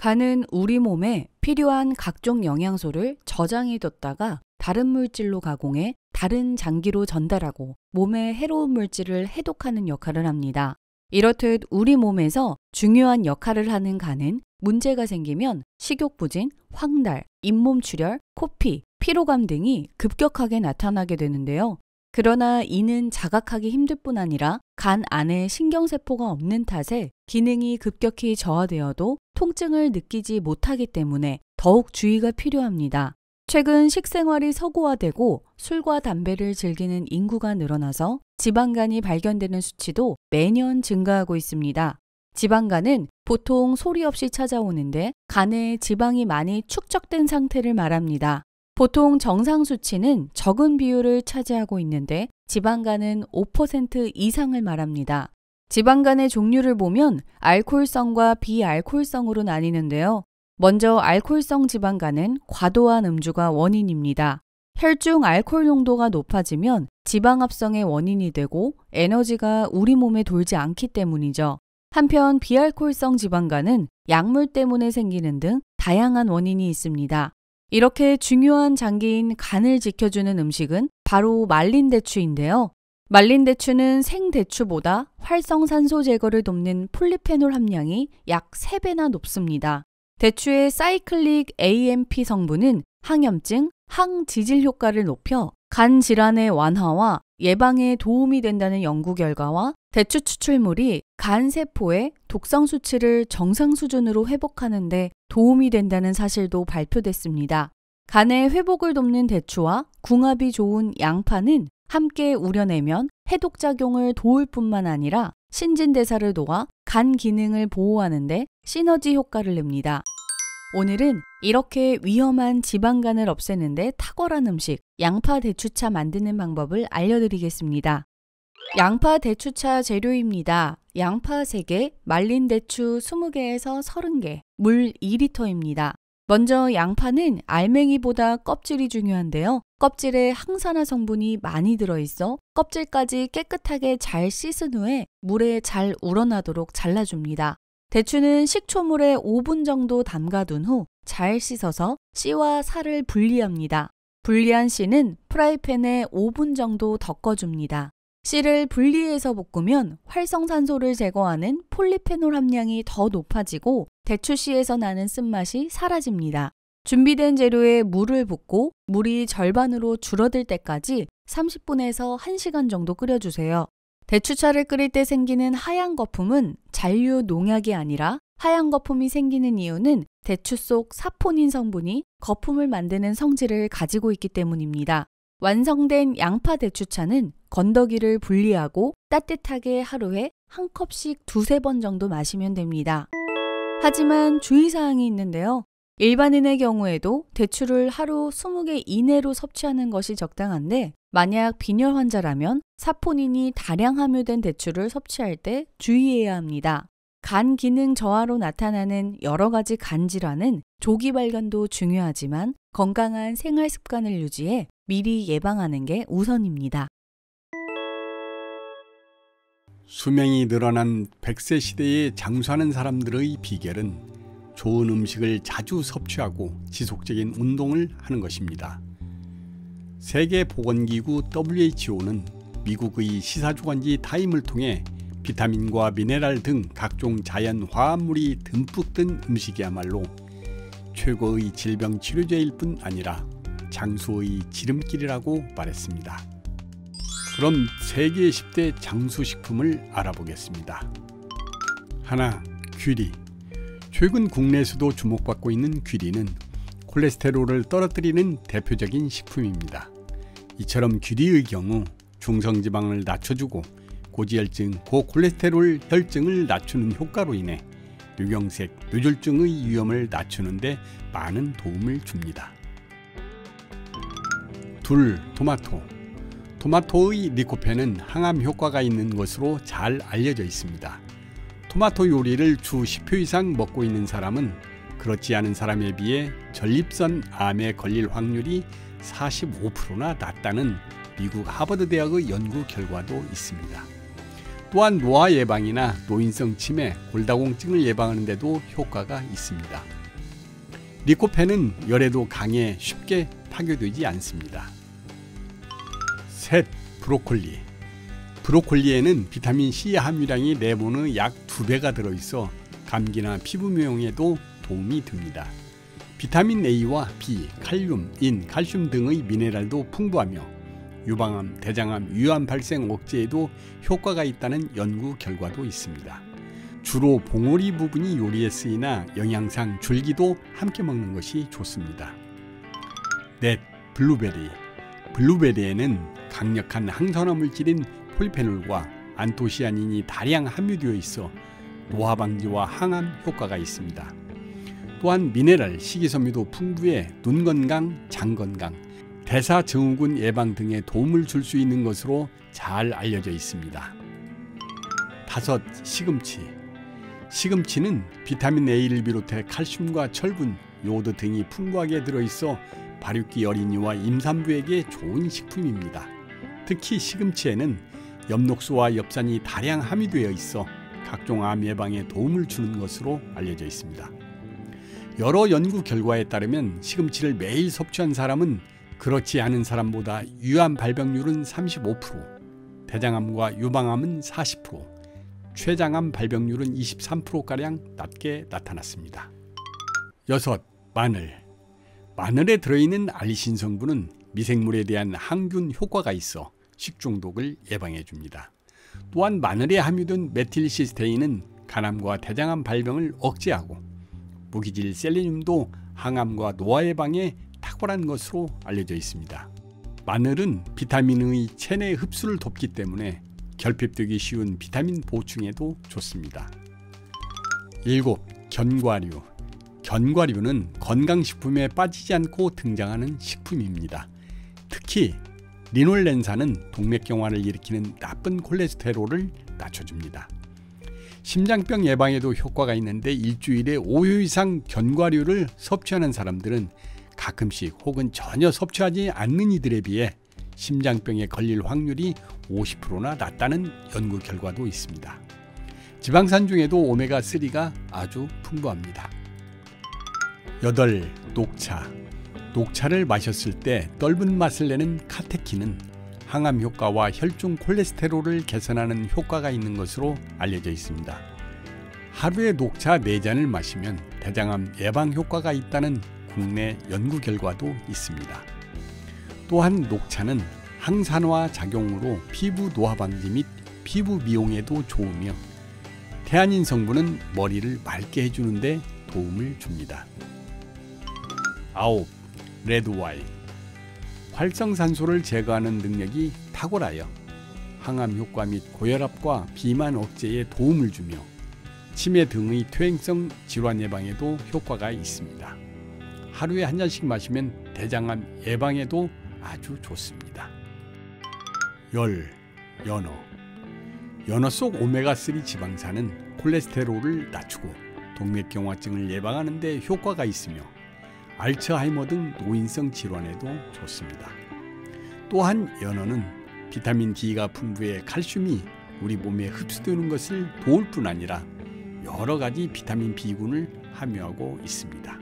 간은 우리 몸에 필요한 각종 영양소를 저장해뒀다가 다른 물질로 가공해 다른 장기로 전달하고 몸에 해로운 물질을 해독하는 역할을 합니다. 이렇듯 우리 몸에서 중요한 역할을 하는 간은 문제가 생기면 식욕부진, 황달, 잇몸 출혈, 코피, 피로감 등이 급격하게 나타나게 되는데요. 그러나 이는 자각하기 힘들 뿐 아니라 간 안에 신경세포가 없는 탓에 기능이 급격히 저하되어도 통증을 느끼지 못하기 때문에 더욱 주의가 필요합니다. 최근 식생활이 서구화되고 술과 담배를 즐기는 인구가 늘어나서 지방간이 발견되는 수치도 매년 증가하고 있습니다. 지방간은 보통 소리 없이 찾아오는데 간에 지방이 많이 축적된 상태를 말합니다. 보통 정상 수치는 적은 비율을 차지하고 있는데 지방간은 5% 이상을 말합니다. 지방간의 종류를 보면 알코올성과 비알코올성으로 나뉘는데요. 먼저 알코올성 지방간은 과도한 음주가 원인입니다. 혈중 알코올 농도가 높아지면 지방합성의 원인이 되고 에너지가 우리 몸에 돌지 않기 때문이죠. 한편 비알코올성 지방간은 약물 때문에 생기는 등 다양한 원인이 있습니다. 이렇게 중요한 장기인 간을 지켜주는 음식은 바로 말린 대추인데요. 말린 대추는 생대추보다 활성산소 제거를 돕는 폴리페놀 함량이 약 3배나 높습니다. 대추의 사이클릭 AMP 성분은 항염증, 항지질 효과를 높여 간 질환의 완화와 예방에 도움이 된다는 연구 결과와 대추 추출물이 간 세포의 독성 수치를 정상 수준으로 회복하는 데 도움이 된다는 사실도 발표됐습니다. 간의 회복을 돕는 대추와 궁합이 좋은 양파는 함께 우려내면 해독작용을 도울 뿐만 아니라 신진대사를 도와 간 기능을 보호하는 데 시너지 효과를 냅니다. 오늘은 이렇게 위험한 지방간을 없애는 데 탁월한 음식, 양파 대추차 만드는 방법을 알려드리겠습니다. 양파 대추차 재료입니다. 양파 3개, 말린 대추 20개에서 30개, 물 2리터입니다. 먼저 양파는 알맹이보다 껍질이 중요한데요. 껍질에 항산화 성분이 많이 들어있어 껍질까지 깨끗하게 잘 씻은 후에 물에 잘 우러나도록 잘라줍니다. 대추는 식초물에 5분 정도 담가둔 후 잘 씻어서 씨와 살을 분리합니다. 분리한 씨는 프라이팬에 5분 정도 덮어줍니다. 씨를 분리해서 볶으면 활성산소를 제거하는 폴리페놀 함량이 더 높아지고 대추씨에서 나는 쓴맛이 사라집니다. 준비된 재료에 물을 붓고 물이 절반으로 줄어들 때까지 30분에서 1시간 정도 끓여주세요. 대추차를 끓일 때 생기는 하얀 거품은 잔류 농약이 아니라 하얀 거품이 생기는 이유는 대추 속 사포닌 성분이 거품을 만드는 성질을 가지고 있기 때문입니다. 완성된 양파 대추차는 건더기를 분리하고 따뜻하게 하루에 한 컵씩 2-3번 정도 마시면 됩니다. 하지만 주의사항이 있는데요. 일반인의 경우에도 대추를 하루 20개 이내로 섭취하는 것이 적당한데 만약 빈혈 환자라면 사포닌이 다량 함유된 대추를 섭취할 때 주의해야 합니다. 간 기능 저하로 나타나는 여러 가지 간 질환은 조기 발견도 중요하지만 건강한 생활 습관을 유지해 미리 예방하는 게 우선입니다. 수명이 늘어난 100세 시대에 장수하는 사람들의 비결은 좋은 음식을 자주 섭취하고 지속적인 운동을 하는 것입니다. 세계보건기구 WHO는 미국의 시사주간지 타임을 통해 비타민과 미네랄 등 각종 자연 화합물이 듬뿍 든 음식이야말로 최고의 질병 치료제일 뿐 아니라 장수의 지름길이라고 말했습니다. 그럼 세계 10대 장수식품을 알아보겠습니다. 하나, 귀리. 최근 국내에서도 주목받고 있는 귀리는 콜레스테롤을 떨어뜨리는 대표적인 식품입니다. 이처럼 귀리의 경우 중성지방을 낮춰주고 고지혈증, 고콜레스테롤 혈증을 낮추는 효과로 인해 뇌경색, 뇌졸중의 위험을 낮추는 데 많은 도움을 줍니다. 둘, 토마토. 토마토의 리코펜은 항암 효과가 있는 것으로 잘 알려져 있습니다. 토마토 요리를 주 10회 이상 먹고 있는 사람은 그렇지 않은 사람에 비해 전립선 암에 걸릴 확률이 45%나 낮다는 미국 하버드 대학의 연구 결과도 있습니다. 또한 노화 예방이나 노인성 치매, 골다공증을 예방하는 데도 효과가 있습니다. 리코펜은 열에도 강해 쉽게 파괴되지 않습니다. 셋, 브로콜리. 브로콜리에는 비타민C 함유량이 레몬의 약 2배가 들어있어 감기나 피부 미용에도 도움이 됩니다. 비타민 A와 B, 칼륨, 인, 칼슘 등의 미네랄도 풍부하며 유방암, 대장암, 위암 발생 억제에도 효과가 있다는 연구 결과도 있습니다. 주로 봉오리 부분이 요리에 쓰이나 영양상 줄기도 함께 먹는 것이 좋습니다. 넷, 블루베리. 블루베리에는 강력한 항산화 물질인 폴리페놀과 안토시아닌이 다량 함유되어 있어 노화 방지와 항암 효과가 있습니다. 또한 미네랄, 식이섬유도 풍부해 눈 건강, 장 건강, 대사증후군 예방 등에 도움을 줄 수 있는 것으로 잘 알려져 있습니다. 다섯, 시금치. 시금치는 비타민 A를 비롯해 칼슘과 철분, 요오드 등이 풍부하게 들어있어 발육기 어린이와 임산부에게 좋은 식품입니다. 특히 시금치에는 엽록소와 엽산이 다량 함유되어 있어 각종 암 예방에 도움을 주는 것으로 알려져 있습니다. 여러 연구 결과에 따르면 시금치를 매일 섭취한 사람은 그렇지 않은 사람보다 위암 발병률은 35%, 대장암과 유방암은 40%, 췌장암 발병률은 23%가량 낮게 나타났습니다. 여섯, 마늘. 마늘에 들어있는 알리신 성분은 미생물에 대한 항균 효과가 있어 식중독을 예방해 줍니다. 또한 마늘에 함유된 메틸시스테인은 간암과 대장암 발병을 억제하고 무기질 셀레늄도 항암과 노화 예방에 탁월한 것으로 알려져 있습니다. 마늘은 비타민의 체내 흡수를 돕기 때문에 결핍되기 쉬운 비타민 보충에도 좋습니다. 일곱, 견과류. 견과류는 건강식품에 빠지지 않고 등장하는 식품입니다. 특히 리놀렌산은 동맥경화를 일으키는 나쁜 콜레스테롤을 낮춰줍니다. 심장병 예방에도 효과가 있는데 일주일에 5회 이상 견과류를 섭취하는 사람들은 가끔씩 혹은 전혀 섭취하지 않는 이들에 비해 심장병에 걸릴 확률이 50%나 낮다는 연구 결과도 있습니다. 지방산 중에도 오메가3가 아주 풍부합니다. 여덟, 녹차. 녹차를 마셨을 때 떫은 맛을 내는 카테킨은 항암 효과와 혈중 콜레스테롤을 개선하는 효과가 있는 것으로 알려져 있습니다. 하루에 녹차 4잔을 마시면 대장암 예방 효과가 있다는 국내 연구 결과도 있습니다. 또한 녹차는 항산화 작용으로 피부 노화 방지 및 피부 미용에도 좋으며 태아닌 성분은 머리를 맑게 해주는 데 도움을 줍니다. 아홉, 레드와인. 활성산소를 제거하는 능력이 탁월하여 항암 효과 및 고혈압과 비만 억제에 도움을 주며 치매 등의 퇴행성 질환 예방에도 효과가 있습니다. 하루에 한 잔씩 마시면 대장암 예방에도 아주 좋습니다. 열, 연어. 연어 속 오메가3 지방산은 콜레스테롤을 낮추고 동맥경화증을 예방하는 데 효과가 있으며 알츠하이머 등 노인성 질환에도 좋습니다. 또한 연어는 비타민 D가 풍부해 칼슘이 우리 몸에 흡수되는 것을 도울 뿐 아니라 여러 가지 비타민 B군을 함유하고 있습니다.